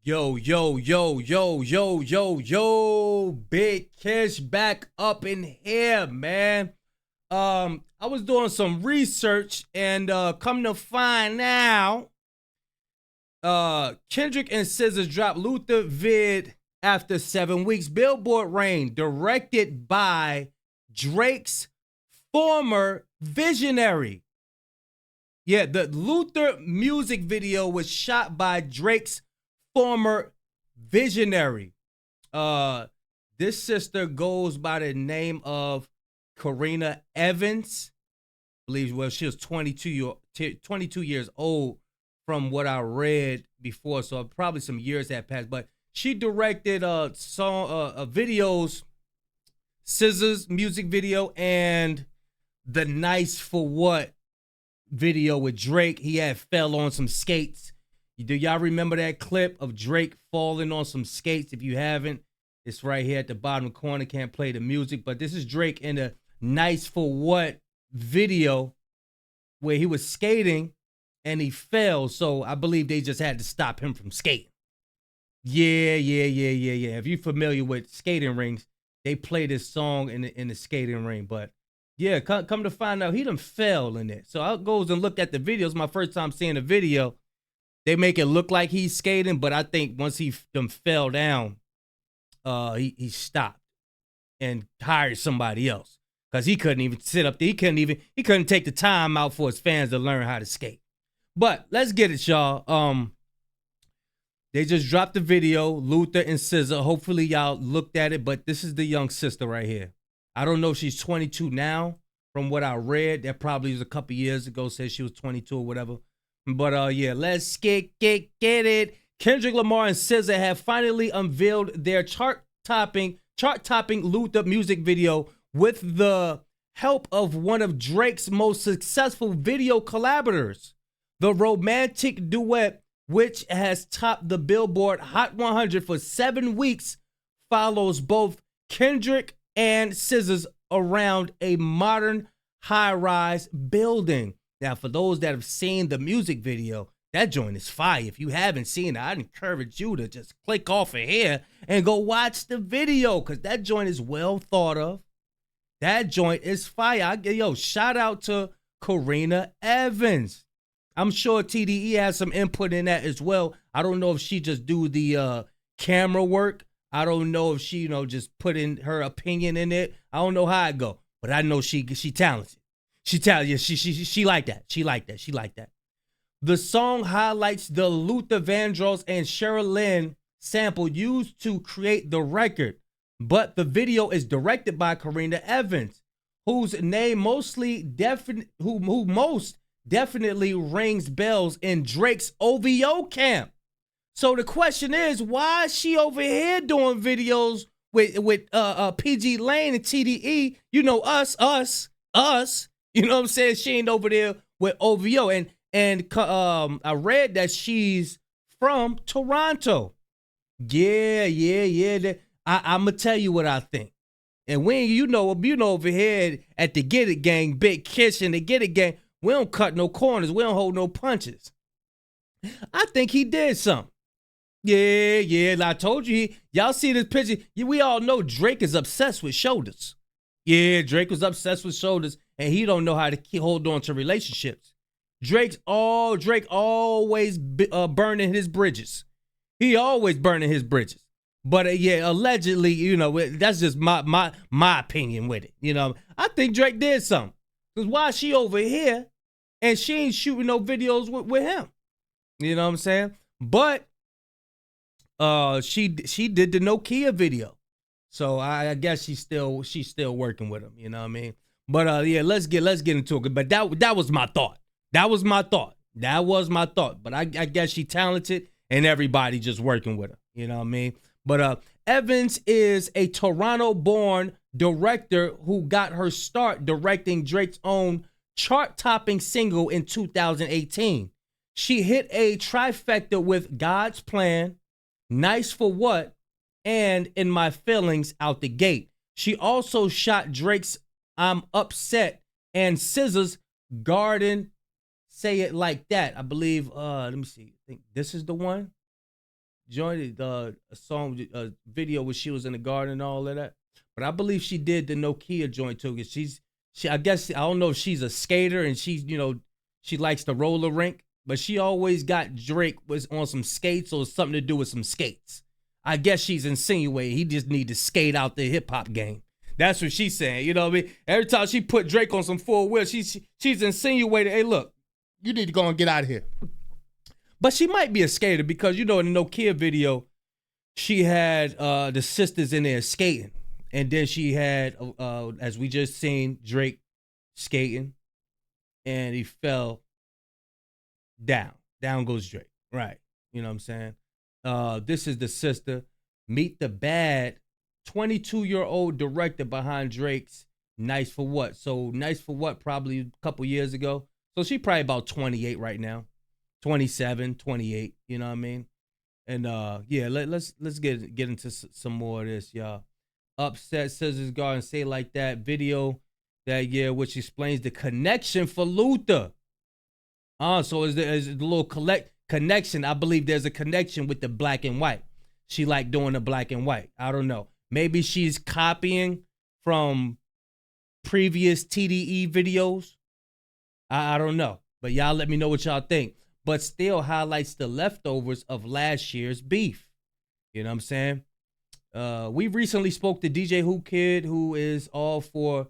Yo, yo, yo, yo, yo, yo, yo, Big Kish back up in here, man. I was doing some research and come to find out, Kendrick and SZA dropped Luther vid after 7 weeks. Billboard Rain, directed by Drake's former visionary. Yeah, the Luther music video was shot by Drake's former visionary. This sister goes by the name of Karena Evans. I believe, well, she was 22 years old from what I read before, so probably some years had passed. But she directed videos, SZA's music video, and the Nice for What video with Drake. He had fell on some skates. Do y'all remember that clip of Drake falling on some skates? If you haven't, it's right here at the bottom corner. Can't play the music, but this is Drake in a Nice for What video where he was skating and he fell. So I believe they just had to stop him from skating. Yeah. If you're familiar with skating rings, they play this song in the skating ring. But yeah, come to find out, he done fell in it. So I goes and look at the video. It's my first time seeing the video. They make it look like he's skating, but I think once he fell down, he stopped and hired somebody else because he couldn't even sit up there. He couldn't take the time out for his fans to learn how to skate. But let's get it, y'all. They just dropped the video, Luther and SZA. Hopefully y'all looked at it, but this is the young sister right here. I don't know if she's 22 now. From what I read, that probably was a couple years ago, said she was 22 or whatever. But yeah, let's get it. Kendrick Lamar and SZA have finally unveiled their chart-topping Luther music video with the help of one of Drake's most successful video collaborators. The romantic duet, which has topped the Billboard Hot 100 for 7 weeks, follows both Kendrick and SZA's around a modern high-rise building. Now, for those that have seen the music video, that joint is fire. If you haven't seen it, I'd encourage you to just click off of here and go watch the video because that joint is well thought of. That joint is fire. Shout out to Karena Evans. I'm sure TDE has some input in that as well. I don't know if she just do the camera work. I don't know if she, just put in her opinion in it. I don't know how it go, but I know she talented. She like that. She like that. The song highlights the Luther Vandross and Cheryl Lynn sample used to create the record, but the video is directed by Karena Evans, whose name most definitely rings bells in Drake's OVO camp. So the question is, why is she over here doing videos with PG Lane and TDE? Us. You know what I'm saying? She ain't over there with OVO. And I read that she's from Toronto. Yeah. I'm going to tell you what I think. And when over here at the Get It Gang, Big Kish and the Get It Gang, we don't cut no corners. We don't hold no punches. I think he did something. Yeah. I told you. Y'all see this picture. We all know Drake is obsessed with shoulders. Yeah, Drake was obsessed with shoulders, and he don't know how to hold on to relationships. Drake always burning his bridges. He always burning his bridges. But yeah, allegedly, that's just my opinion with it. I think Drake did something. Because why is she over here and she ain't shooting no videos with him? You know what I'm saying? But she did the Nokia video. So I guess she's still working with him, you know what I mean? But yeah, let's get into it. But that was my thought. But I guess she talented and everybody just working with her, you know what I mean? But Evans is a Toronto-born director who got her start directing Drake's own chart-topping single in 2018. She hit a trifecta with God's Plan, Nice for What, and In My Feelings out the gate. She also shot Drake's I'm Upset and SZA's Garden, Say It Like That. I believe, let me see. I think this is the one. jointed a song, a video where she was in the garden and all of that. But I believe she did the Nokia joint too. Cause I guess I don't know if she's a skater and she's, she likes the roller rink, but she always got Drake was on some skates or something to do with some skates. I guess she's insinuating he just need to skate out the hip hop game. That's what she's saying. You know what I mean? Every time she put Drake on some four wheels, she's insinuating, hey, look, you need to go and get out of here. But she might be a skater because, in the Nokia video, she had the sisters in there skating. And then she had, as we just seen, Drake skating. And he fell down. Down goes Drake. Right. You know what I'm saying? This is the sister. Meet the Bad, 22-year-old director behind Drake's Nice for What. So Nice for What probably a couple years ago. So she probably about 28 right now. 27, 28, you know what I mean? And yeah, let's get into some more of this, y'all. Upset Scissors Garden Say Like That video that year, which explains the connection for Luther. So is the little connection. I believe there's a connection with the black and white. She like doing the black and white. I don't know. Maybe she's copying from previous TDE videos. I don't know. But y'all let me know what y'all think. But still highlights the leftovers of last year's beef. You know what I'm saying? We recently spoke to DJ Who Kid, who is all for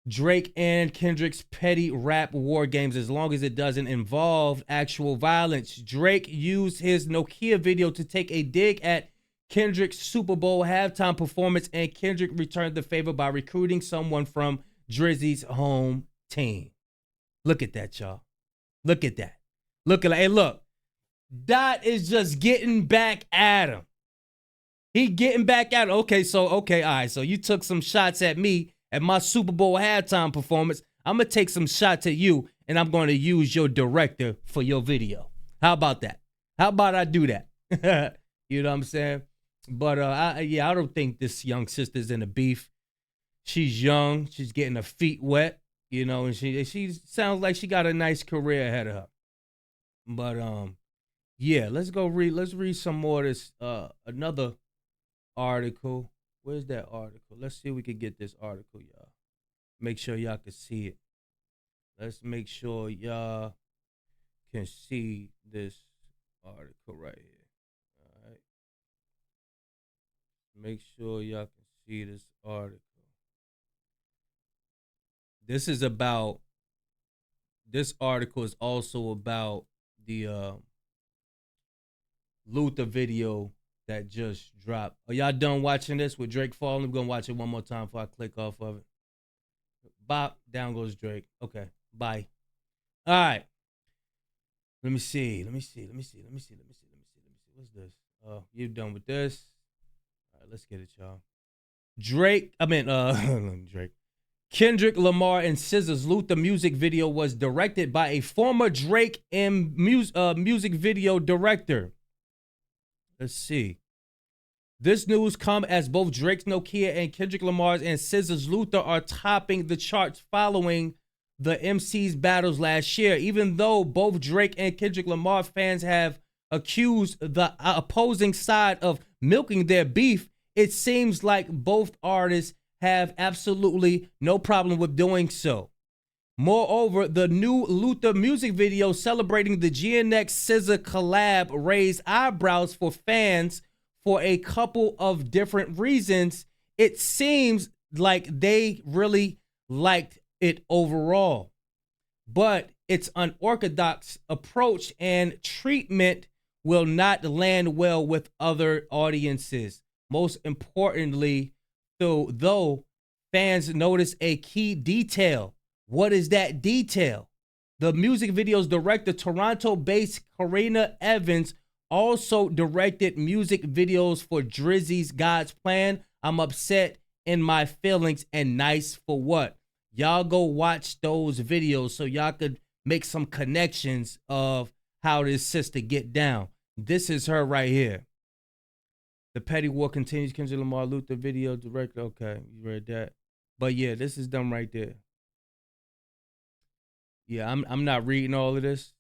Drake and Kendrick's petty rap war games as long as it doesn't involve actual violence. Drake used his Nokia video to take a dig at Kendrick's Super Bowl halftime performance, and Kendrick returned the favor by recruiting someone from Drizzy's home team. Look at that, y'all. Look at that. Hey, look. Dot is just getting back at him. He getting back at him. Okay, all right. So you took some shots at me at my Super Bowl halftime performance. I'm going to take some shots at you, and I'm going to use your director for your video. How about that? How about I do that? You know what I'm saying? But I don't think this young sister's in a beef. She's young. She's getting her feet wet, and she sounds like she got a nice career ahead of her. But yeah, let's read some more of this another article. Where's that article? Let's see if we can get this article, y'all. Make sure y'all can see it. Let's make sure y'all can see this article right here. All right. Make sure y'all can see this article. This article is also about the Luther video that just dropped. Are y'all done watching this with Drake falling? I'm gonna watch it one more time before I click off of it. Bop, down goes Drake. Okay, bye. All right. Let me see. What's this? You done with this? All right, let's get it, y'all. Drake. Kendrick, Lamar, and SZA's Luther music video was directed by a former Drake and music video director. Let's see. This news come as both Drake's Nokia and Kendrick Lamar's and SZA's Luther are topping the charts following the MC's battles last year. Even though both Drake and Kendrick Lamar fans have accused the opposing side of milking their beef, it seems like both artists have absolutely no problem with doing so. Moreover, the new Luther music video celebrating the GNX SZA collab raised eyebrows for fans for a couple of different reasons. It seems like they really liked it overall, but its unorthodox approach and treatment will not land well with other audiences. Most importantly, though fans notice a key detail. What is that detail? The music video's director, Toronto-based Karena Evans, also directed music videos for Drizzy's God's Plan, I'm Upset, In My Feelings, and Nice for What. Y'all go watch those videos so y'all could make some connections of how this sister get down. This is her right here. The petty war continues. Kendrick Lamar Luther video director. Okay, you read that. But yeah, this is them right there. Yeah, I'm not reading all of this.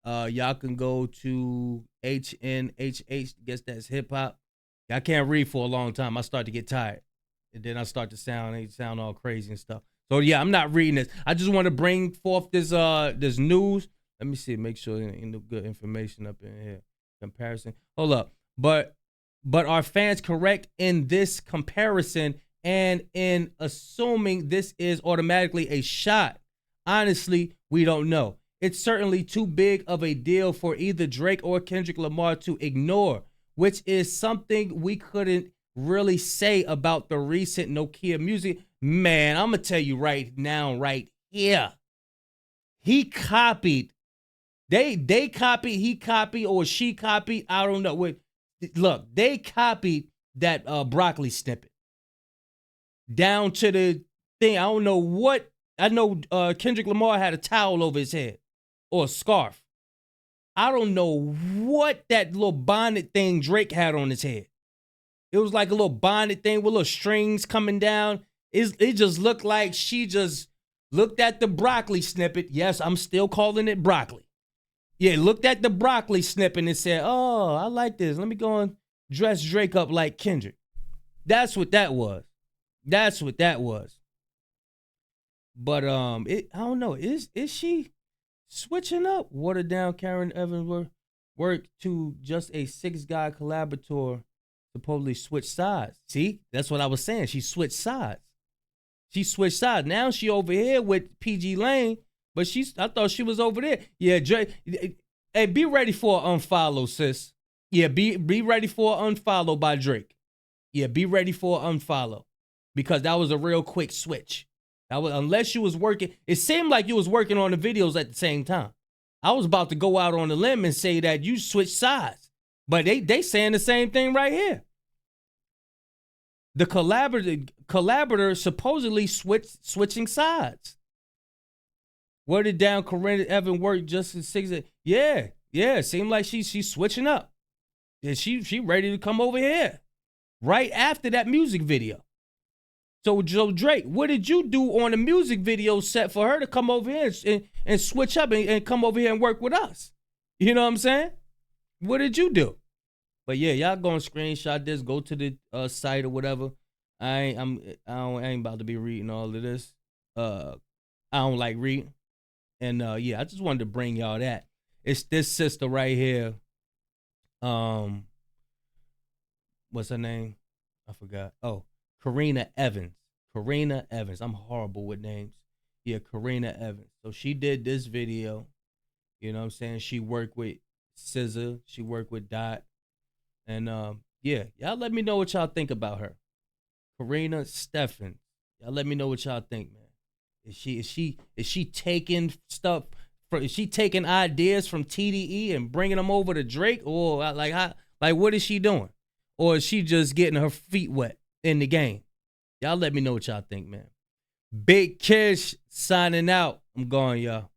Y'all can go to HNHH. Guess that's hip hop. I can't read for a long time. I start to get tired, and then I start to sound all crazy and stuff. So yeah, I'm not reading this. I just want to bring forth this news. Let me see, make sure ain't no good information up in here. Comparison. Hold up. But are fans correct in this comparison and in assuming this is automatically a shot? Honestly, we don't know. It's certainly too big of a deal for either Drake or Kendrick Lamar to ignore, which is something we couldn't really say about the recent Nokia music. Man, I'm going to tell you right now, right here. He copied. They copied, he copied, or she copied. I don't know. Look, they copied that broccoli snippet down to the thing. I don't know what. I know Kendrick Lamar had a towel over his head or a scarf. I don't know what that little bonnet thing Drake had on his head. It was like a little bonnet thing with little strings coming down. It just looked like she just looked at the broccoli snippet. Yes, I'm still calling it broccoli. Yeah, looked at the broccoli snippet and said, oh, I like this. Let me go and dress Drake up like Kendrick. That's what that was. That's what that was. But I don't know. Is she switching up? Watered down Karen Evans work to just a 6-guy collaborator supposedly switch sides. See, that's what I was saying. She switched sides. She switched sides. Now she over here with PG Lane. But I thought she was over there. Yeah, Drake. Hey, be ready for an unfollow, sis. Yeah, be ready for an unfollow by Drake. Yeah, be ready for an unfollow. Because that was a real quick switch. That was, unless you was working, it seemed like you was working on the videos at the same time. I was about to go out on a limb and say that you switched sides. But they saying the same thing right here. The collaborator supposedly switching sides. Worded down, Karena Evans worked just as 6. Yeah. Seemed like she's switching up. And she ready to come over here right after that music video. So Joe Drake, what did you do on the music video set for her to come over here and switch up and come over here and work with us? You know what I'm saying? What did you do? But yeah, y'all go and screenshot this. Go to the site or whatever. I ain't about to be reading all of this. I don't like reading. And yeah, I just wanted to bring y'all that. It's this sister right here. What's her name? I forgot. Oh, Karena Evans. Karena Evans. I'm horrible with names. Yeah, Karena Evans. So she did this video. You know what I'm saying? She worked with SZA. She worked with Dot. And yeah, y'all let me know what y'all think about her. Karena Steffens. Y'all let me know what y'all think, man. Is she taking stuff? Is she taking ideas from TDE and bringing them over to Drake, or like what is she doing, or is she just getting her feet wet in the game? Y'all let me know what y'all think, man. Big Kish signing out. I'm going, y'all.